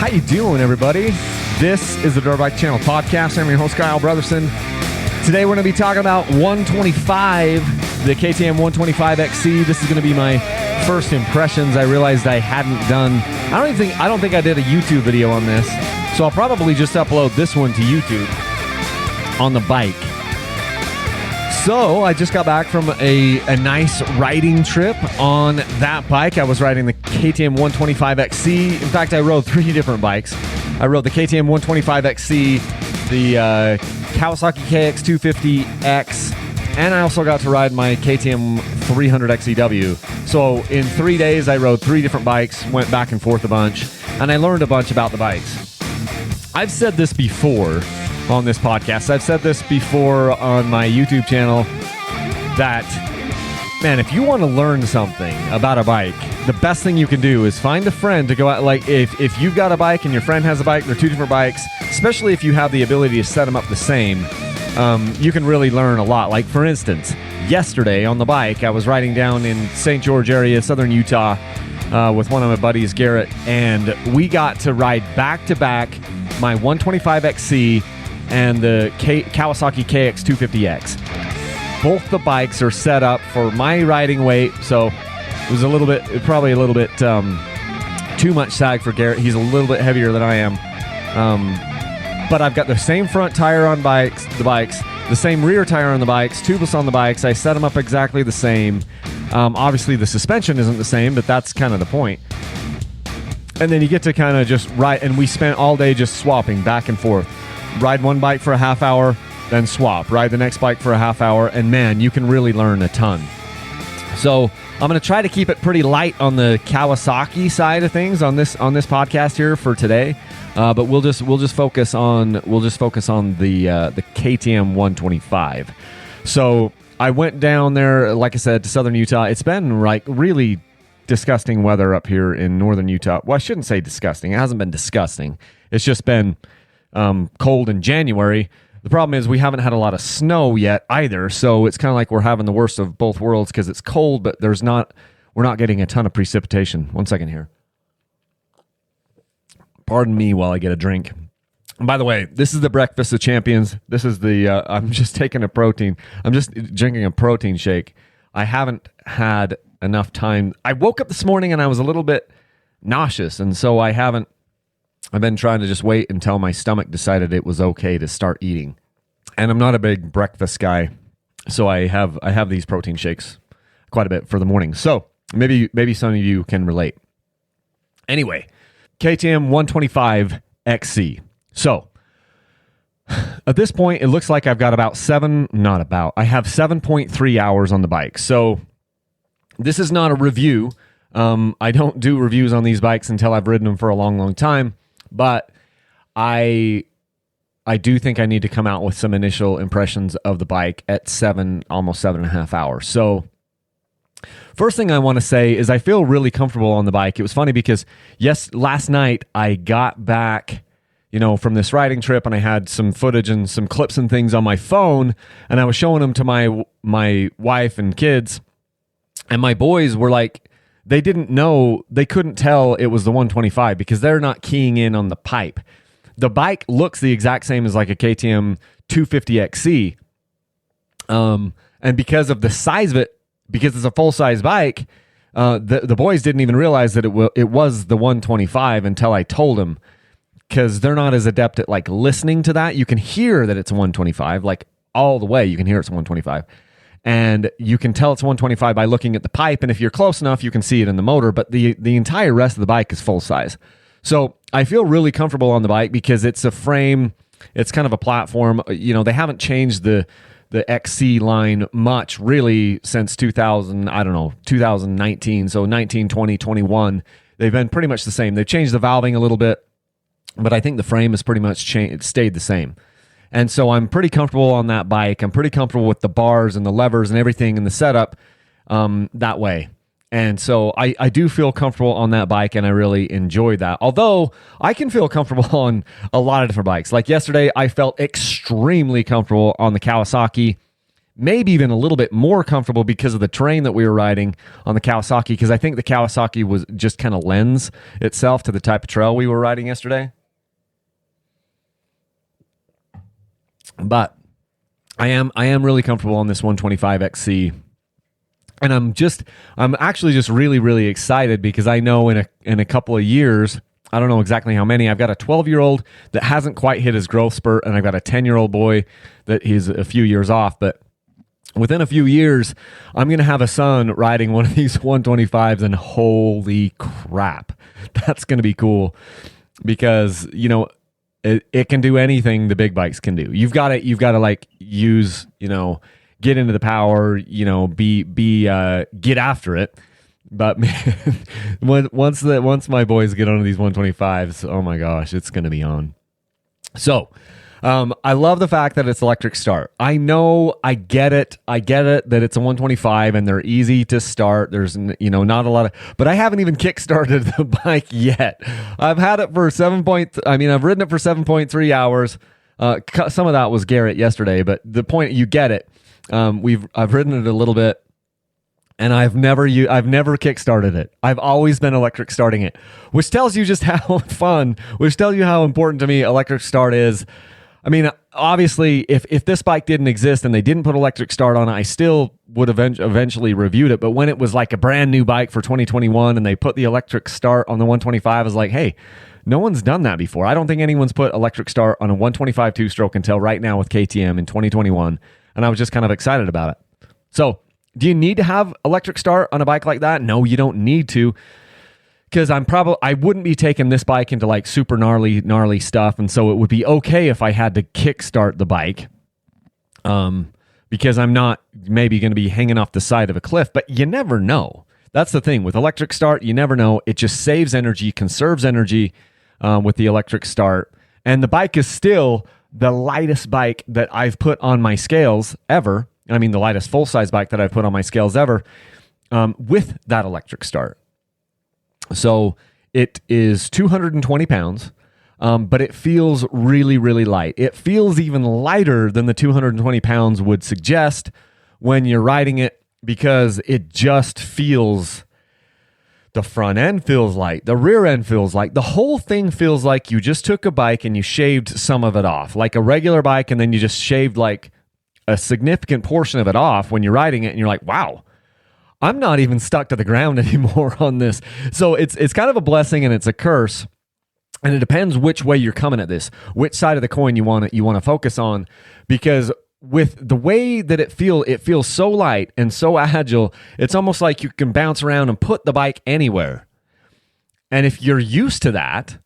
How you doing, everybody? This is the Dirt Bike Channel podcast. I'm your host, Kyle Brotherson. Today we're going to be talking about 125, the KTM 125 XC. This is going to be my first impressions. I realized I hadn't done. I don't think I did a YouTube video on this, so I'll probably just upload this one to YouTube on the bike. So I just got back from a nice riding trip on that bike. I was riding the KTM 125 XC. In fact, I rode three different bikes. I rode the KTM 125 XC, the Kawasaki KX250X, and I also got to ride my KTM 300 XEW. So in 3 days, I rode three different bikes, went back and forth a bunch, and I learned a bunch about the bikes. I've said this before on this podcast. I've said this before on my YouTube channel that, man, if you want to learn something about a bike, the best thing you can do is find a friend to go out. Like if you've got a bike and your friend has a bike, they're two different bikes, especially if you have the ability to set them up the same, you can really learn a lot. Like, for instance, yesterday on the bike, I was riding down in St. George area, southern Utah, with one of my buddies, Garrett, and we got to ride back-to-back my 125 XC and the Kawasaki KX250X. Both the bikes are set up for my riding weight, so it was probably a little bit too much sag for Garrett. He's a little bit heavier than I am. But I've got the same front tire on the bikes, the same rear tire on the bikes, tubeless on the bikes. I set them up exactly the same. Obviously, the suspension isn't the same, but that's kind of the point. And then you get to kind of just ride, and we spent all day just swapping back and forth. Ride one bike for a half hour, then swap. Ride the next bike for a half hour, and man, you can really learn a ton. So I'm going to try to keep it pretty light on the Kawasaki side of things on this podcast here for today. But we'll just focus on the KTM 125. So I went down there, like I said, to southern Utah. It's been like really disgusting weather up here in northern Utah. Well, I shouldn't say disgusting. It hasn't been disgusting. It's just been cold in January. The problem is we haven't had a lot of snow yet either, so it's kind of like we're having the worst of both worlds because it's cold, but we're not getting a ton of precipitation. 1 second here. Pardon me while I get a drink. And by the way, this is the Breakfast of Champions. This is I'm just taking a protein. I'm just drinking a protein shake. I haven't had enough time. I woke up this morning and I was a little bit nauseous, and so I've been trying to just wait until my stomach decided it was okay to start eating. And I'm not a big breakfast guy, so I have these protein shakes quite a bit for the morning. So maybe some of you can relate. Anyway, KTM 125 XC. So at this point, it looks like I've got I have 7.3 hours on the bike. So this is not a review. I don't do reviews on these bikes until I've ridden them for a long, long time. But I do think I need to come out with some initial impressions of the bike at almost 7.5 hours. So first thing I want to say is I feel really comfortable on the bike. It was funny because last night I got back, from this riding trip, and I had some footage and some clips and things on my phone, and I was showing them to my wife and kids, and my boys were like, they didn't know, they couldn't tell it was the 125 because they're not keying in on the pipe. The bike looks the exact same as like a KTM 250 XC. And because of the size of it, because it's a full-size bike, the boys didn't even realize that it was the 125 until I told them, because they're not as adept at like listening to that. You can hear that it's a 125, like all the way you can hear it's a 125. And you can tell it's 125 by looking at the pipe, and if you're close enough, you can see it in the motor, but the entire rest of the bike is full size. So I feel really comfortable on the bike because it's a frame, it's kind of a platform. They haven't changed the XC line much really since 2019, so 19, 20, 21. They've been pretty much the same. They've changed the valving a little bit, but I think the frame has pretty much stayed the same. And so I'm pretty comfortable on that bike. I'm pretty comfortable with the bars and the levers and everything in the setup that way. And so I do feel comfortable on that bike, and I really enjoy that. Although I can feel comfortable on a lot of different bikes. Like yesterday, I felt extremely comfortable on the Kawasaki maybe even a little bit more comfortable because of the terrain that we were riding on the Kawasaki, because I think the Kawasaki was just kind of lends itself to the type of trail we were riding yesterday. But I am really comfortable on this 125XC. And I'm actually just really, really excited because I know in a couple of years, I don't know exactly how many, I've got a 12-year-old that hasn't quite hit his growth spurt, and I've got a 10-year-old boy that he's a few years off. But within a few years, I'm going to have a son riding one of these 125s, and holy crap, that's going to be cool because, you know, it can do anything the big bikes can do. You've got to like use, you know, get into the power, you know, get after it. But man, once my boys get onto these 125s, oh my gosh, it's going to be on. So, I love the fact that it's electric start. I know, I get it that it's a 125 and they're easy to start. There's, you know, not a lot of, but I haven't even kick-started the bike yet. I've had it for I've ridden it for 7.3 hours. Some of that was Garrett yesterday, but the point, you get it. I've ridden it a little bit, and I've never kick-started it. I've always been electric starting it, which tells you just how tells you how important to me electric start is. I mean, obviously, if this bike didn't exist and they didn't put electric start on it, I still would have eventually reviewed it. But when it was like a brand new bike for 2021 and they put the electric start on the 125, I was like, hey, no one's done that before. I don't think anyone's put electric start on a 125 two-stroke until right now with KTM in 2021. And I was just kind of excited about it. So, do you need to have electric start on a bike like that? No, you don't need to, because I wouldn't be taking this bike into like super gnarly stuff, and so it would be okay if I had to kickstart the bike, because I'm not maybe going to be hanging off the side of a cliff. But you never know. That's the thing with electric start. You never know. It just saves energy, conserves energy with the electric start, and the bike is still the lightest bike that I've put on my scales ever. I mean, the lightest full-size bike that I've put on my scales ever with that electric start. So it is 220 pounds, but it feels really, really light. It feels even lighter than the 220 pounds would suggest when you're riding it, because it just feels, the front end feels light, the rear end feels light, the whole thing feels like you just took a bike and you shaved some of it off, like a regular bike, and then you just shaved like a significant portion of it off when you're riding it, and you're like, wow, I'm not even stuck to the ground anymore on this. So it's kind of a blessing and it's a curse, and it depends which way you're coming at this, which side of the coin you want to focus on, because with the way that it feels so light and so agile, it's almost like you can bounce around and put the bike anywhere. And if you're used to that,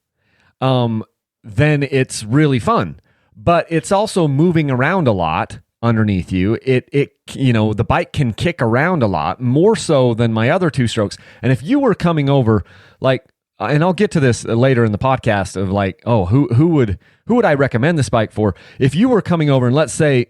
then it's really fun. But it's also moving around a lot underneath you. It you know, the bike can kick around a lot more so than my other two strokes. And if you were coming over, like, and I'll get to this later in the podcast of like, oh, who would I recommend this bike for? If you were coming over, and let's say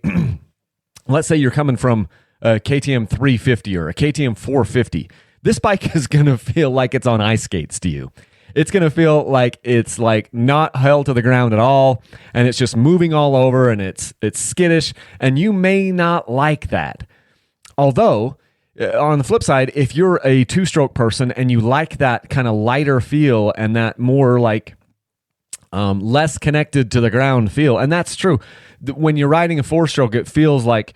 you're coming from a KTM 350 or a KTM 450, this bike is going to feel like it's on ice skates to you. It's going to feel like it's like not held to the ground at all, and it's just moving all over, and it's skittish, and you may not like that. Although, on the flip side, if you're a two-stroke person and you like that kind of lighter feel and that more like less connected to the ground feel, and that's true. When you're riding a four-stroke, it feels like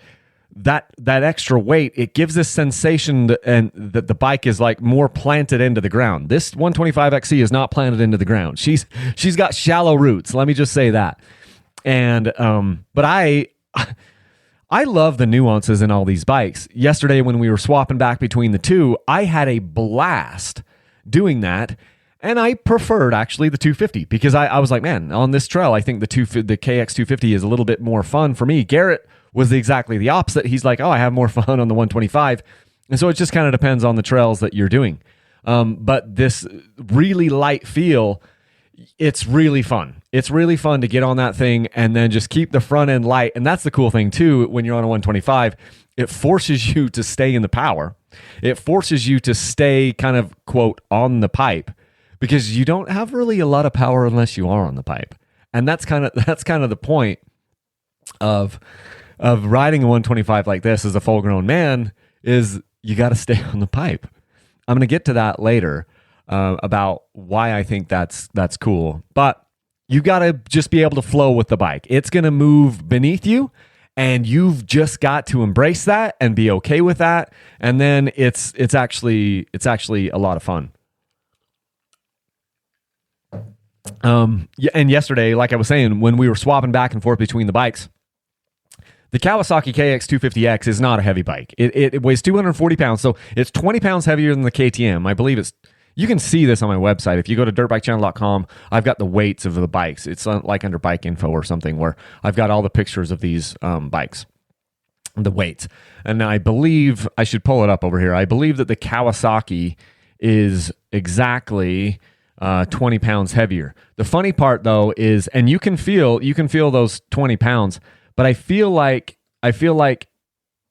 that extra weight, it gives this sensation that the bike is like more planted into the ground. This 125XC is not planted into the ground. She's got shallow roots. Let me just say that. And but I love the nuances in all these bikes. Yesterday when we were swapping back between the two, I had a blast doing that. And I preferred actually the 250 because I was like, man, on this trail, I think the KX 250 is a little bit more fun for me. Garrett was exactly the opposite. He's like, oh, I have more fun on the 125. And so it just kind of depends on the trails that you're doing. But this really light feel, it's really fun. It's really fun to get on that thing and then just keep the front end light. And that's the cool thing too, when you're on a 125, it forces you to stay in the power. It forces you to stay kind of, quote, on the pipe, because you don't have really a lot of power unless you are on the pipe. And that's kind of the point of of riding a 125 like this as a full-grown man is you got to stay on the pipe. I'm going to get to that later about why I think that's cool. But you got to just be able to flow with the bike. It's going to move beneath you, and you've just got to embrace that and be okay with that. And then it's actually a lot of fun. And yesterday, like I was saying, when we were swapping back and forth between the bikes, the Kawasaki KX250X is not a heavy bike. It weighs 240 pounds, so it's 20 pounds heavier than the KTM. I believe you can see this on my website. If you go to dirtbikechannel.com, I've got the weights of the bikes. It's like under bike info or something where I've got all the pictures of these bikes, the weights. And I believe, I should pull it up over here. I believe that the Kawasaki is exactly 20 pounds heavier. The funny part though is, and you can feel those 20 pounds, but I feel like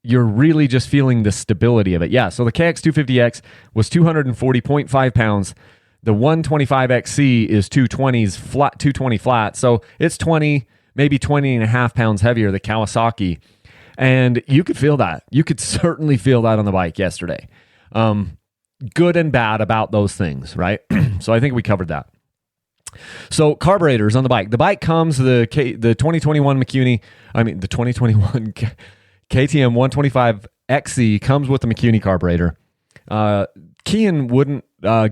you're really just feeling the stability of it. Yeah, so the KX250X was 240.5 pounds. The 125XC is 220 flat. So it's 20, maybe 20 and a half pounds heavier, the Kawasaki. And you could feel that. You could certainly feel that on the bike yesterday. Good and bad about those things, right? So I think we covered that. So carburetors on the bike. The bike comes, the 2021 the 2021 KTM 125 XC comes with the McCune carburetor. Kian wouldn't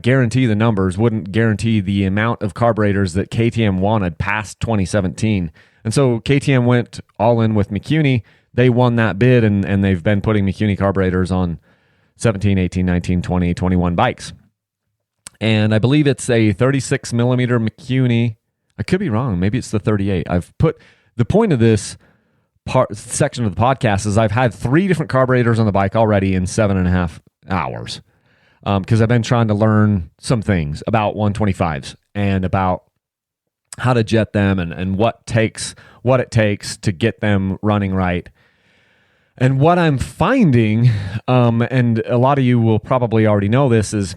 guarantee the numbers, wouldn't guarantee the amount of carburetors that KTM wanted past 2017. And so KTM went all in with McCune. They won that bid, and they've been putting McCune carburetors on 17, 18, 19, 20, 21 bikes. And I believe it's a 36 millimeter McCune. I could be wrong. Maybe it's the 38. I've put the point of this section of the podcast is I've had 3 different carburetors on the bike already in 7.5 hours. Because I've been trying to learn some things about 125s and about how to jet them and what it takes to get them running right. And what I'm finding, and a lot of you will probably already know this, is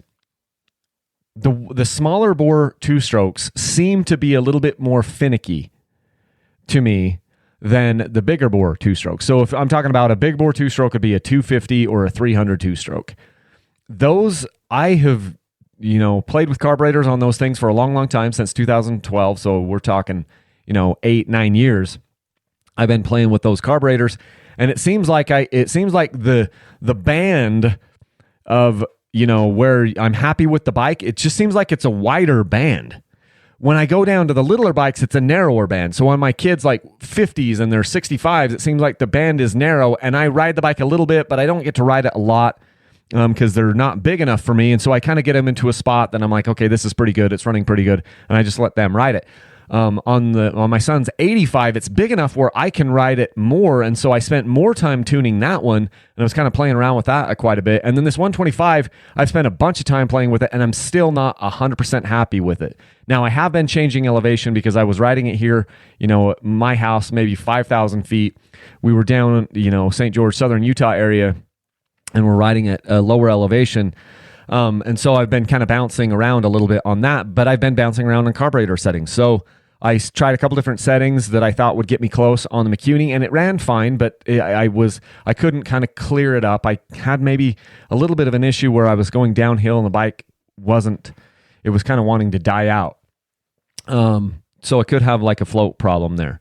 the smaller bore 2-strokes seem to be a little bit more finicky to me than the bigger bore 2-stroke. So if I'm talking about a big bore 2-stroke, could be a 250 or a 300 2-stroke. Those, I have, played with carburetors on those things for a long, long time, since 2012. So we're talking, 8-9 years. I've been playing with those carburetors, and it seems like the band of, where I'm happy with the bike, it just seems like it's a wider band. When I go down to the littler bikes, it's a narrower band. So on my kids like 50s and their 65s, it seems like the band is narrow, and I ride the bike a little bit, but I don't get to ride it a lot because they're not big enough for me. And so I kind of get them into a spot that I'm like, okay, this is pretty good. It's running pretty good. And I just let them ride it. On my son's 85, it's big enough where I can ride it more, and so I spent more time tuning that one, and I was kind of playing around with that quite a bit. And then this 125, I've spent a bunch of time playing with it, and I'm still not 100% happy with it. Now, I have been changing elevation because I was riding it here, my house, maybe 5,000 feet. We were down, St. George, southern Utah area, and we're riding at a lower elevation. And so I've been kind of bouncing around a little bit on that, but I've been bouncing around on carburetor settings. So I tried a couple different settings that I thought would get me close on the McCune, and it ran fine, but I couldn't kind of clear it up. I had maybe a little bit of an issue where I was going downhill and the bike it was kind of wanting to die out. So it could have like a float problem there.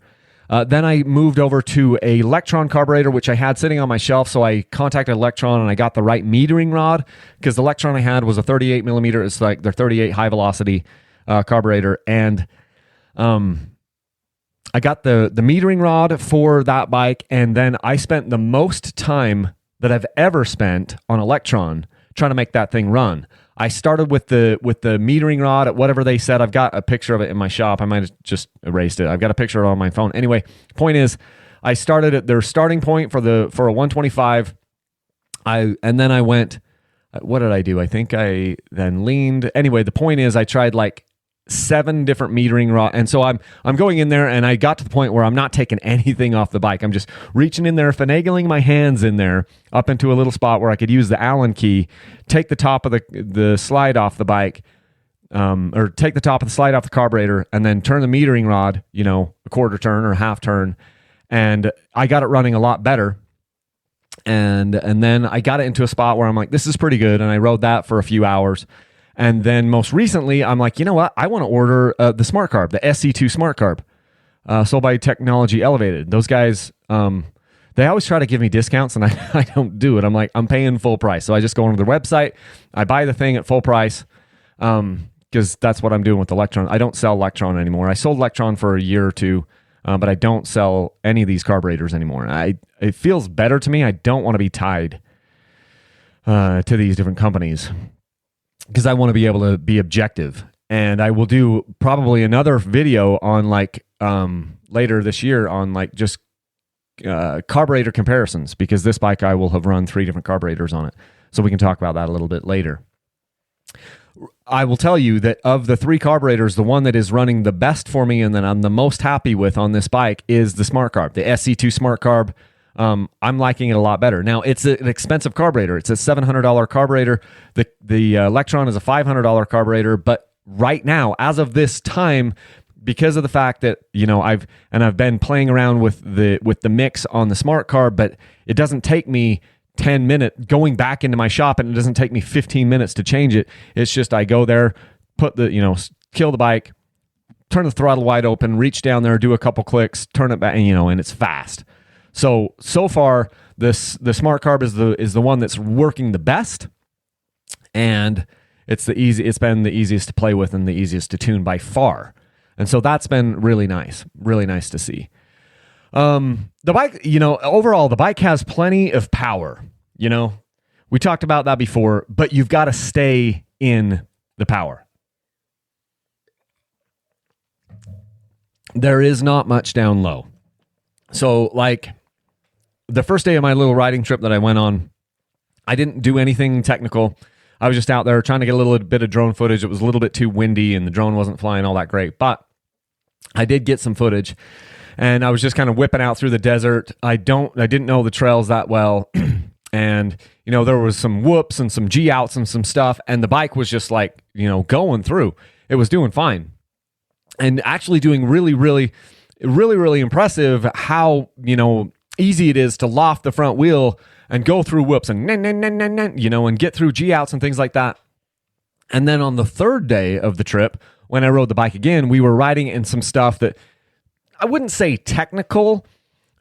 Then I moved over to a Electron carburetor, which I had sitting on my shelf. So I contacted Electron and I got the right metering rod, because the Electron I had was a 38 millimeter. It's like their 38 high velocity carburetor. And I got the metering rod for that bike. And then I spent the most time that I've ever spent on Electron trying to make that thing run. I started with the metering rod at whatever they said. I've got a picture of it in my shop. I might have just erased it. I've got a picture of it on my phone. Anyway, point is, I started at their starting point for a 125. And then I went, what did I do? I think I then leaned. Anyway, the point is, I tried like 7 different metering rod, and so I'm going in there, and I got to the point where I'm not taking anything off the bike. I'm just reaching in there, finagling my hands in there up into a little spot where I could use the Allen key, take the top of the slide off the bike, or take the top of the slide off the carburetor, and then turn the metering rod, a quarter turn or a half turn, and I got it running a lot better. And then I got it into a spot where I'm like, this is pretty good. And I rode that for a few hours. And then most recently, I'm like, you know what? I want to order the Smart Carb, the SC2 Smart Carb, sold by Technology Elevated. Those guys, they always try to give me discounts, and I don't do it. I'm like, I'm paying full price. So I just go onto their website. I buy the thing at full price because that's what I'm doing with Electron. I don't sell Electron anymore. I sold Electron for a year or two, but I don't sell any of these carburetors anymore. It feels better to me. I don't want to be tied to these different companies because I want to be able to be objective. And I will do probably another video on later this year on just carburetor comparisons, because this bike I will have run 3 different carburetors on it. So we can talk about that a little bit later. I will tell you that of the 3 carburetors, the one that is running the best for me and that I'm the most happy with on this bike is the Smart Carb, the SC2 Smart Carb. I'm liking it a lot better. Now, it's an expensive carburetor. It's a $700 carburetor. The Electron is a $500 carburetor. But right now, as of this time, because of the fact that I've been playing around with the mix on the Smart Carb, but it doesn't take me 10 minutes going back into my shop, and it doesn't take me 15 minutes to change it. It's just I go there, put kill the bike, turn the throttle wide open, reach down there, do a couple clicks, turn it back, and it's fast. So far, the Smart Carb is the one that's working the best, and it's been the easiest to play with and the easiest to tune by far. And so that's been really nice to see. The bike, overall, the bike has plenty of power. We talked about that before, but you've got to stay in the power. There is not much down low. So the first day of my little riding trip that I went on, I didn't do anything technical. I was just out there trying to get a little bit of drone footage. It was a little bit too windy and the drone wasn't flying all that great, but I did get some footage, and I was just kind of whipping out through the desert. I didn't know the trails that well. And, there was some whoops and some G-outs and some stuff, and the bike was just going through. It was doing fine. And actually doing really, really, really, really impressive how, easy it is to loft the front wheel and go through whoops and, and get through G-outs and things like that. And then on the third day of the trip, when I rode the bike again, we were riding in some stuff that I wouldn't say technical,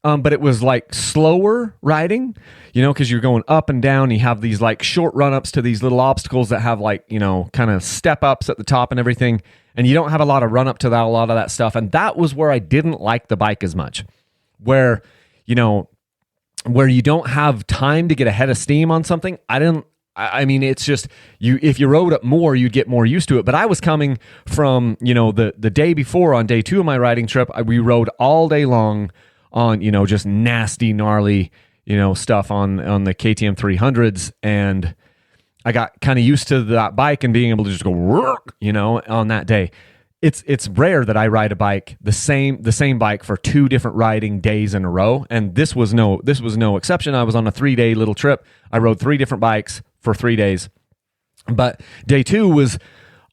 but it was slower riding, because you're going up and down. You have these short run-ups to these little obstacles that have kind of step-ups at the top and everything. And you don't have a lot of run-up to that, a lot of that stuff. And that was where I didn't like the bike as much, where you don't have time to get ahead of steam on something. It's just if you rode up more, you'd get more used to it. But I was coming from, the day before on day 2 of my riding trip, we rode all day long on, just nasty, gnarly, stuff on the KTM 300s. And I got kind of used to that bike and being able to just go, on that day. It's rare that I ride a bike, the same bike for 2 different riding days in a row. And this was no exception. I was on a 3-day little trip. I rode 3 different bikes for 3 days. But day 2 was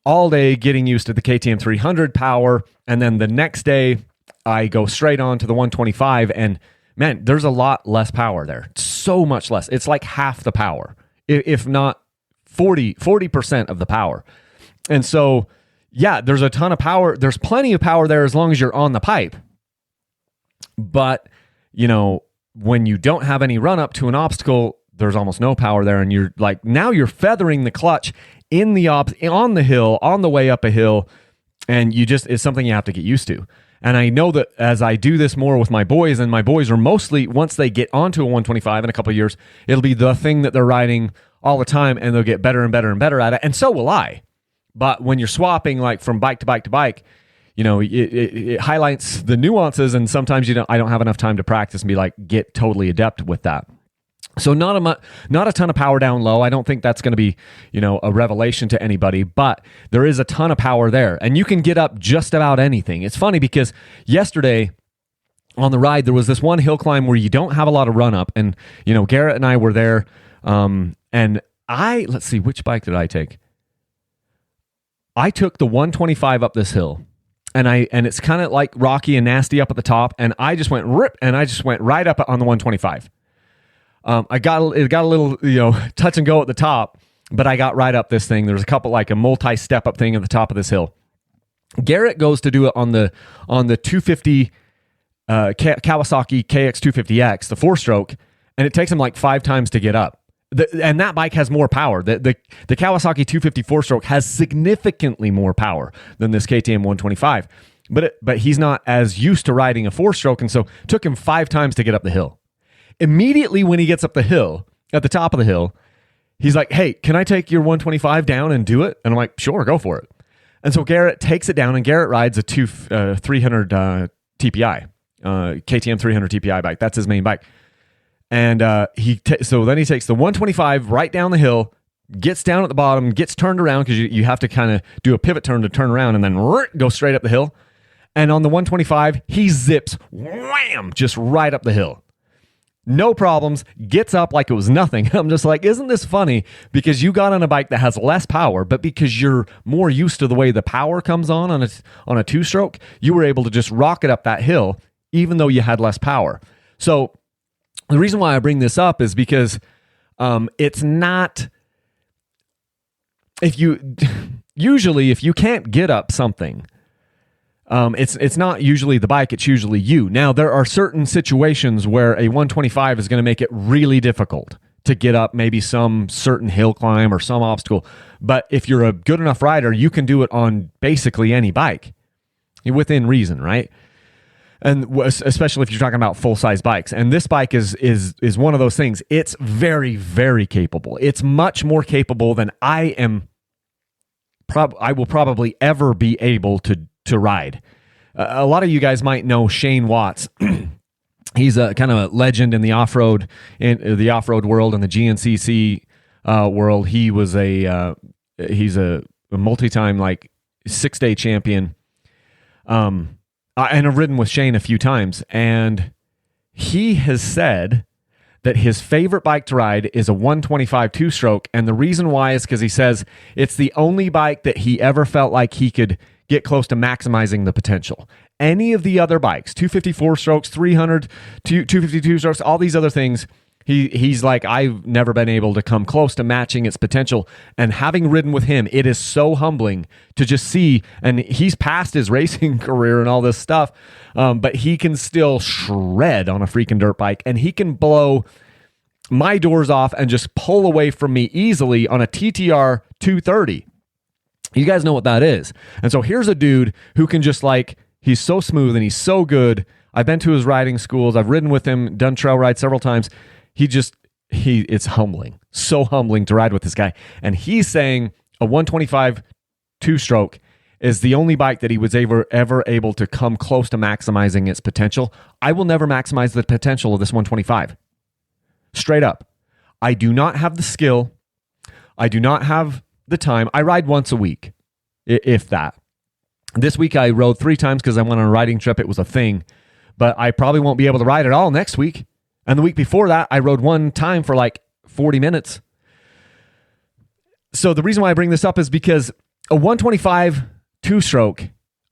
all day getting used to the KTM 300 power. And then the next day I go straight on to the 125, and man, there's a lot less power there. So much less. It's like half the power, if not 40% of the power. And so, yeah, there's a ton of power. There's plenty of power there as long as you're on the pipe. But, when you don't have any run up to an obstacle, there's almost no power there. And you're now you're feathering the clutch on the hill, on the way up a hill. And it's something you have to get used to. And I know that as I do this more with my boys, and my boys are mostly, once they get onto a 125 in a couple of years, it'll be the thing that they're riding all the time, and they'll get better and better and better at it. And so will I. But when you're swapping from bike to bike to bike, it highlights the nuances, and sometimes I don't have enough time to practice and be get totally adept with that. So not a ton of power down low. I don't think that's going to be, a revelation to anybody, but there is a ton of power there, and you can get up just about anything. It's funny because yesterday on the ride, there was this one hill climb where you don't have a lot of run up, and, Garrett and I were there. And let's see, which bike did I take? I took the 125 up this hill, and it's kind of like rocky and nasty up at the top, and I just went rip, and I just went right up on the 125. It got a little, touch and go at the top, but I got right up this thing. There's a couple, like a multi-step up thing at the top of this hill. Garrett goes to do it on the 250 Kawasaki KX250X, the 4-stroke, and it takes him like 5 times to get up. And that bike has more power. The Kawasaki 250 4-stroke has significantly more power than this KTM 125. But he's not as used to riding a 4-stroke, and so it took him 5 times to get up the hill. Immediately when he gets up the hill, at the top of the hill, he's like, hey, can I take your 125 down and do it? And I'm like, sure, go for it. And so Garrett takes it down, and Garrett rides a 300 TPI, KTM 300 TPI bike. That's his main bike. And so then he takes the 125 right down the hill, gets down at the bottom, gets turned around, because you have to kind of do a pivot turn to turn around, and then go straight up the hill. And on the 125, he zips, wham, just right up the hill. No problems, gets up like it was nothing. I'm just like, isn't this funny? Because you got on a bike that has less power, but because you're more used to the way the power comes on a 2-stroke, you were able to just rocket up that hill, even though you had less power. So the reason why I bring this up is because it's not, if you can't get up something, it's not usually the bike, it's usually you. Now, there are certain situations where a 125 is going to make it really difficult to get up maybe some certain hill climb or some obstacle. But if you're a good enough rider, you can do it on basically any bike within reason, right? And especially if you're talking about full-size bikes. And this bike is one of those things. It's very, very capable. It's much more capable than I will probably ever be able to ride. A lot of you guys might know Shane Watts. He's a kind of a legend in the off-road world and the GNCC world. He's a multi-time, like, 6-day champion. And I've ridden with Shane a few times, and he has said that his favorite bike to ride is a 125 2-stroke, and the reason why is because he says it's the only bike that he ever felt like he could get close to maximizing the potential. Any of the other bikes, 254 strokes, 300, 252 strokes, all these other things, he's like, I've never been able to come close to matching its potential. And having ridden with him, it is so humbling to just see, and he's past his racing career and all this stuff, but he can still shred on a freaking dirt bike, and he can blow my doors off and just pull away from me easily on a TTR 230. You guys know what that is. And so here's a dude who can just, like, he's so smooth and he's so good. I've been to his riding schools. I've ridden with him, done trail rides several times. It's humbling. So humbling to ride with this guy. And he's saying a 125 2-stroke is the only bike that he was ever able to come close to maximizing its potential. I will never maximize the potential of this 125. Straight up. I do not have the skill. I do not have the time. I ride once a week, if that. This week I rode 3 times because I went on a riding trip. It was a thing, but I probably won't be able to ride at all next week. And the week before that, I rode 1 time for like 40 minutes. So the reason why I bring this up is because a 125 2-stroke,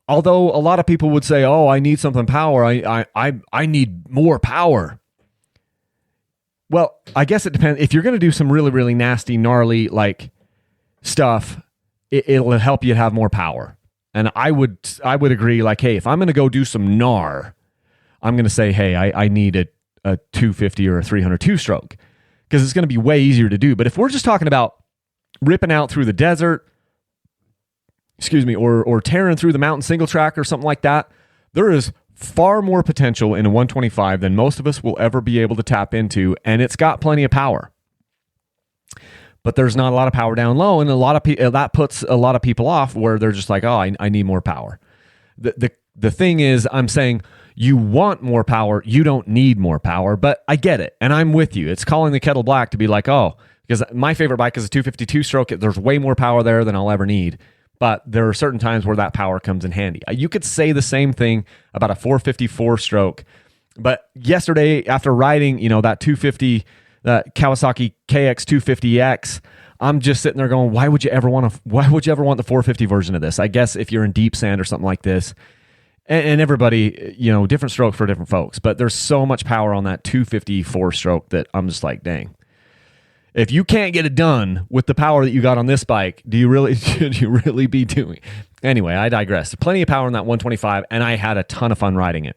although a lot of people would say, oh, I need something power. I need more power. Well, I guess it depends. If you're going to do some really, really nasty, gnarly, like, stuff, it'll help you have more power. And I would agree, like, hey, if I'm going to go do some gnar, I'm going to say, hey, I need a 250 or a 300 2-stroke, because it's going to be way easier to do. But if we're just talking about ripping out through the desert, or tearing through the mountain single track or something like that, there is far more potential in a 125 than most of us will ever be able to tap into, and it's got plenty of power. But there's not a lot of power down low, and that puts a lot of people off, where they're just like, oh, I need more power. The thing is, I'm saying you want more power, you don't need more power, but I get it, and I'm with you. It's calling the kettle black to be like, oh, because my favorite bike is a 252 stroke. There's way more power there than I'll ever need, but there are certain times where that power comes in handy. You could say the same thing about a 454 stroke, but yesterday after riding, that 250, that Kawasaki KX250X, I'm just sitting there going, why would you ever want the 450 version of this? I guess if you're in deep sand or something like this, and everybody, different stroke for different folks, but there's so much power on that 250 4-stroke that I'm just like, dang. If you can't get it done with the power that you got on this bike, should you really be doing? Anyway, I digress. Plenty of power on that 125, and I had a ton of fun riding it.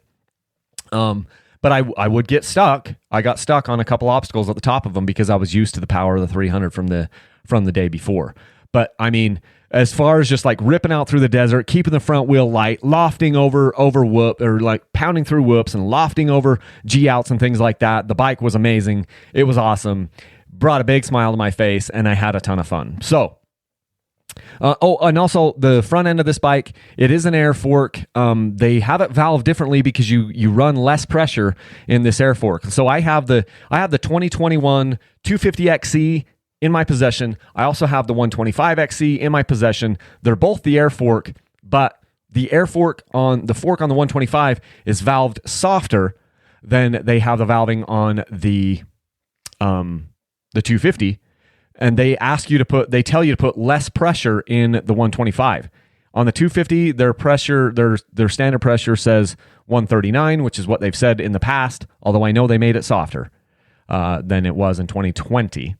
But I would get stuck. I got stuck on a couple obstacles at the top of them because I was used to the power of the 300 from the day before. But I mean, as far as just like ripping out through the desert, keeping the front wheel light, lofting over whoop, or like pounding through whoops and lofting over G-outs and things like that. The bike was amazing. It was awesome. Brought a big smile to my face, and I had a ton of fun. So, and also the front end of this bike, it is an air fork. They have it valved differently because you run less pressure in this air fork. So I have the 2021 250XC in my possession. I also have the 125XC in my possession. They're both the air fork, but the air fork on the 125 is valved softer than they have the valving on the 250, and they tell you to put less pressure in the 125. On the 250, their standard pressure says 139, which is what they've said in the past, although I know they made it softer than it was in 2020.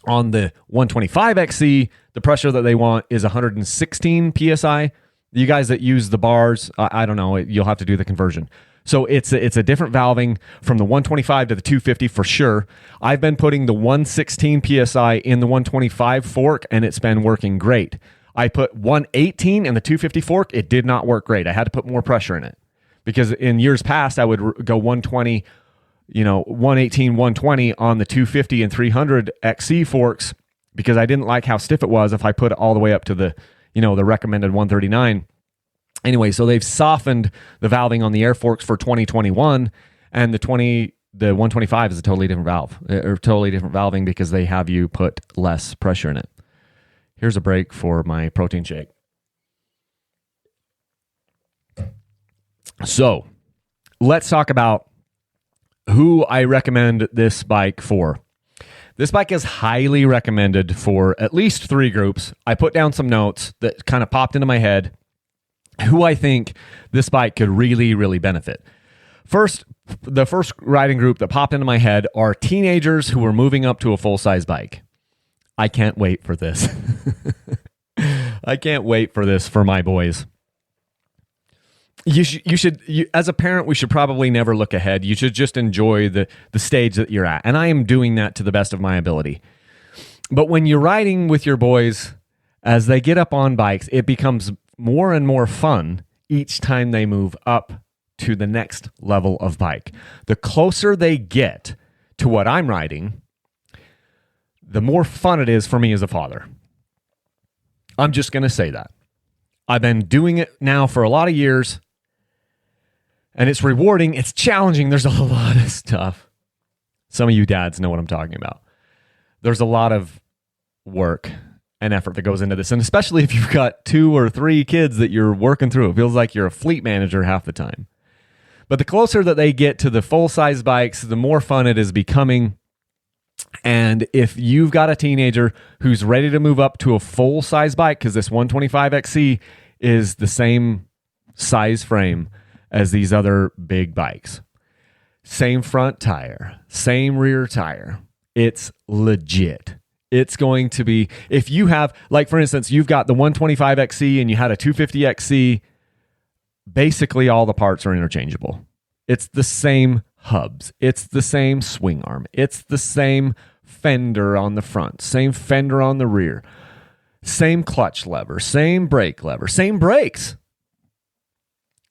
On the 125XC, the pressure that they want is 116 PSI. You guys that use the bars, I don't know, you'll have to do the conversion. So it's a different valving from the 125 to the 250 for sure. I've been putting the 116 PSI in the 125 fork, and it's been working great. I put 118 in the 250 fork. It did not work great. I had to put more pressure in it because in years past, I would go 120, 118, 120 on the 250 and 300 XC forks because I didn't like how stiff it was if I put it all the way up to the recommended 139. Anyway, so they've softened the valving on the air forks for 2021, and the 125 is a totally different valve, or totally different valving because they have you put less pressure in it. Here's a break for my protein shake. So let's talk about who I recommend this bike for. This bike is highly recommended for at least 3 groups. I put down some notes that kind of popped into my head who I think this bike could really, really benefit. The first riding group that popped into my head are teenagers who are moving up to a full-size bike. I can't wait for this. I can't wait for this for my boys. You should, as a parent, we should probably never look ahead. You should just enjoy the stage that you're at. And I am doing that to the best of my ability. But when you're riding with your boys, as they get up on bikes, it becomes more and more fun each time they move up to the next level of bike. The closer they get to what I'm riding, the more fun it is for me as a father. I'm just going to say that. I've been doing it now for a lot of years, and it's rewarding. It's challenging. There's a lot of stuff. Some of you dads know what I'm talking about. There's a lot of work and effort that goes into this, and especially if you've got 2 or 3 kids that you're working through, it feels like you're a fleet manager half the time. But the closer that they get to the full-size bikes, the more fun it is becoming. And if you've got a teenager who's ready to move up to a full-size bike, because this 125XC is the same size frame as these other big bikes, same front tire, same rear tire, it's legit. It's going to be, if you have, like for instance, you've got the 125XC and you had a 250XC, basically all the parts are interchangeable. It's the same hubs. It's the same swing arm. It's the same fender on the front, same fender on the rear, same clutch lever, same brake lever, same brakes.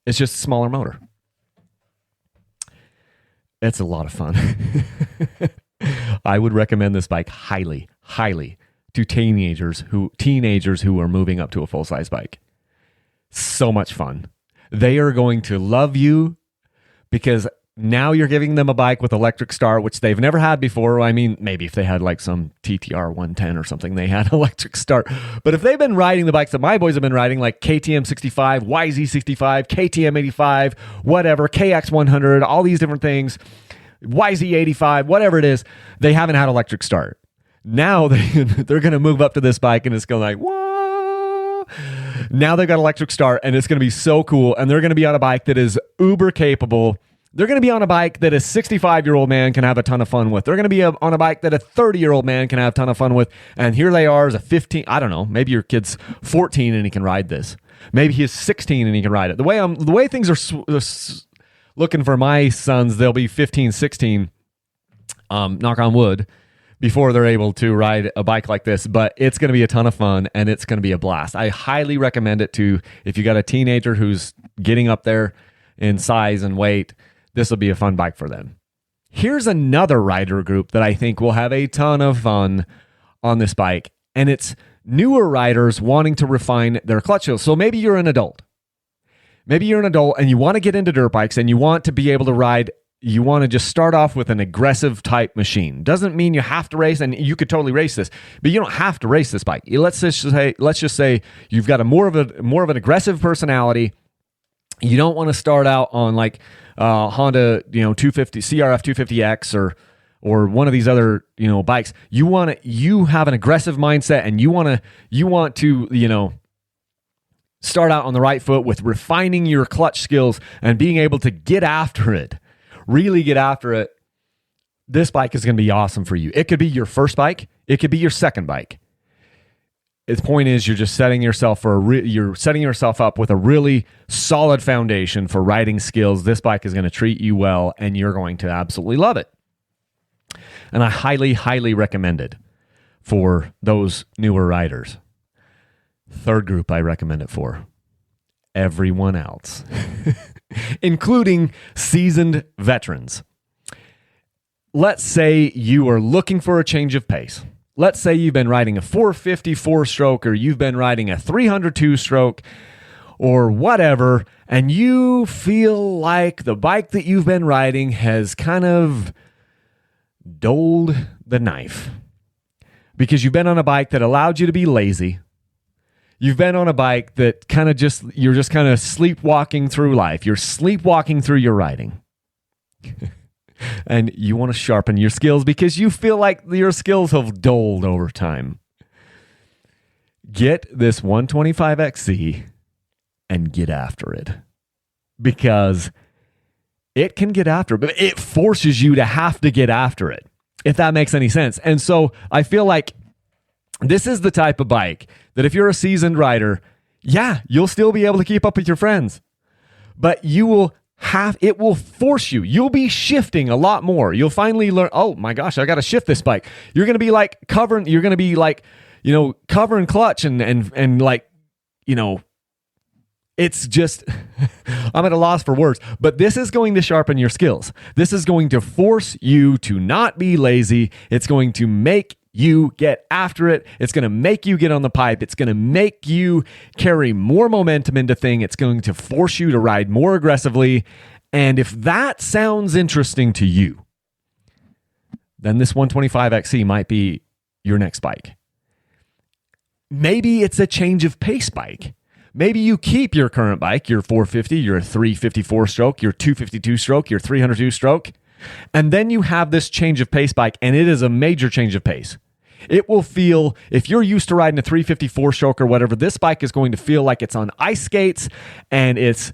It's just a smaller motor. It's a lot of fun. I would recommend this bike highly, highly to teenagers who are moving up to a full-size bike. So much fun. They are going to love you because now you're giving them a bike with electric start, which they've never had before. I mean, maybe if they had like some TTR 110 or something, they had electric start. But if they've been riding the bikes that my boys have been riding, like KTM 65, YZ 65, KTM 85, whatever, KX 100, all these different things, YZ 85, whatever it is, they haven't had electric start. Now they're going to move up to this bike and it's going like, whoa. Now they've got electric start and it's going to be so cool. And they're going to be on a bike that is uber capable. They're going to be on a bike that a 65-year-old man can have a ton of fun with. They're going to be on a bike that a 30-year-old man can have a ton of fun with. And here they are as a 15, I don't know, maybe your kid's 14 and he can ride this. Maybe he's 16 and he can ride it. The way things are looking for my sons, they'll be 15, 16, knock on wood, before they're able to ride a bike like this. But it's going to be a ton of fun and it's going to be a blast. I highly recommend it to, if you got a teenager who's getting up there in size and weight, this will be a fun bike for them. Here's another rider group that I think will have a ton of fun on this bike, and it's newer riders wanting to refine their clutch feel. So maybe you're an adult. Maybe you're an adult and you want to get into dirt bikes and you want to be able to ride. You want to just start off with an aggressive type machine. Doesn't mean you have to race, and you could totally race this, but you don't have to race this bike. Let's just say you've got more of an aggressive personality. You don't want to start out on like Honda, 250 CRF 250X or one of these other, bikes. You have an aggressive mindset and you want to, start out on the right foot with refining your clutch skills and being able to get after it, really get after it. This bike is going to be awesome for you. It could be your first bike. It could be your second bike. The point is, you're just setting yourself up with a really solid foundation for riding skills. This bike is going to treat you well, and you're going to absolutely love it. And I highly, highly recommend it for those newer riders. Third group I recommend it for, everyone else, including seasoned veterans. Let's say you are looking for a change of pace. Let's say you've been riding a 450 4-stroke or you've been riding a 300 2-stroke or whatever, and you feel like the bike that you've been riding has kind of dulled the knife because you've been on a bike that allowed you to be lazy. You've been on a bike that you're just kind of sleepwalking through life. You're sleepwalking through your riding. And you want to sharpen your skills because you feel like your skills have dulled over time. Get this 125XC and get after it. Because it can get after it, but it forces you to have to get after it, if that makes any sense. And so I feel like this is the type of bike that if you're a seasoned rider, yeah, you'll still be able to keep up with your friends. But it will force you. You'll be shifting a lot more. You'll finally learn, oh my gosh, I got to shift this bike. You're going to be like covering clutch and like, it's just, I'm at a loss for words, but this is going to sharpen your skills. This is going to force you to not be lazy. It's going to make you get after it. It's going to make you get on the pipe. It's going to make you carry more momentum into thing. It's going to force you to ride more aggressively. And if that sounds interesting to you, then this 125XC might be your next bike. Maybe it's a change of pace bike. Maybe you keep your current bike, your 450, your 354 stroke, your 252 stroke, your 302 stroke, and then you have this change of pace bike, and it is a major change of pace. It will feel, if you're used to riding a 354 stroke or whatever, this bike is going to feel like it's on ice skates, and it's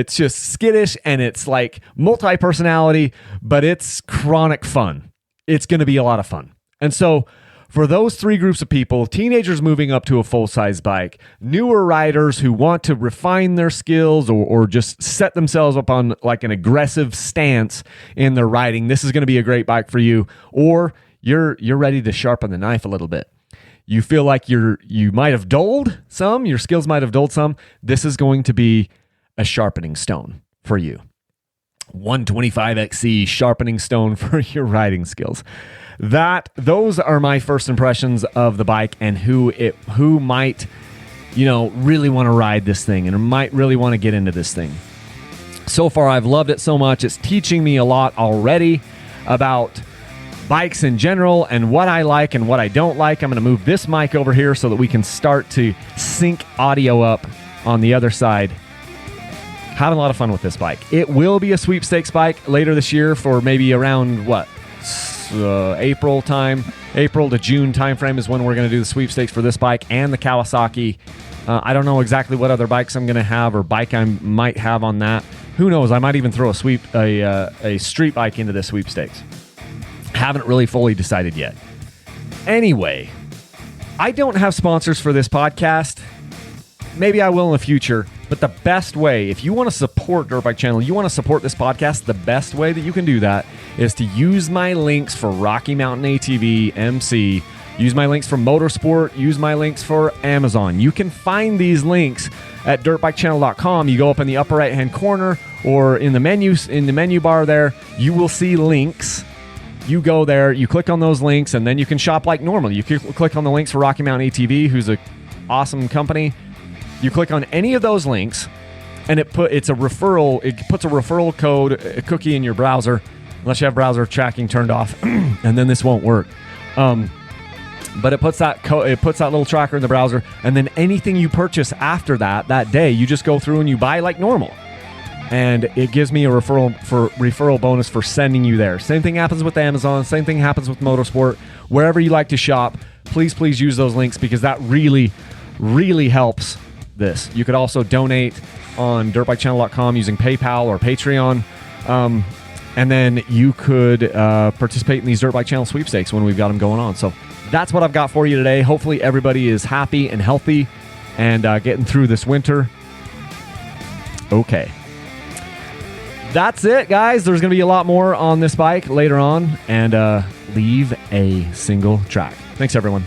just skittish, and it's like multi-personality, but it's chronic fun. It's going to be a lot of fun. And so for those three groups of people, teenagers moving up to a full-size bike, newer riders who want to refine their skills or just set themselves up on like an aggressive stance in their riding, this is going to be a great bike for you. Or you're ready to sharpen the knife a little bit. You feel like you might have dulled some, your skills might have dulled some. This is going to be a sharpening stone for you. 125XC sharpening stone for your riding skills. Those are my first impressions of the bike and who might, really want to ride this thing and might really want to get into this thing. So far, I've loved it so much. It's teaching me a lot already about bikes in general and what I like and what I don't like. I'm going to move this mic over here so that we can start to sync audio up on the other side. Having a lot of fun with this bike. It will be a sweepstakes bike later this year for maybe around April time. April to June timeframe is when we're going to do the sweepstakes for this bike and the Kawasaki. I don't know exactly what other bikes I'm going to have or bike I might have on that. Who knows? I might even throw a street bike into this sweepstakes. Haven't really fully decided yet. Anyway, I don't have sponsors for this podcast. Maybe I will in the future. But the best way, if you want to support Dirt Bike Channel, you want to support this podcast, the best way that you can do that is to use my links for Rocky Mountain ATV, MC, use my links for Motorsport, use my links for Amazon. You can find these links at dirtbikechannel.com. You go up in the upper right-hand corner or in the menu bar there, you will see links. You go there, you click on those links, and then you can shop like normal. You click on the links for Rocky Mountain ATV, who's an awesome company. You click on any of those links, and it puts a referral code, a cookie in your browser, unless you have browser tracking turned off, and then this won't work. But it puts that little tracker in the browser, and then anything you purchase after that day, you just go through and you buy like normal. And it gives me a referral bonus for sending you there. Same thing happens with Amazon. Same thing happens with Motorsport. Wherever you like to shop, please use those links because that really, really helps this. You could also donate on dirtbikechannel.com using PayPal or Patreon. And then you could participate in these Dirt Bike Channel sweepstakes when we've got them going on. So that's what I've got for you today. Hopefully everybody is happy and healthy and getting through this winter. Okay. That's it, guys. There's going to be a lot more on this bike later on. And leave a single track. Thanks, everyone.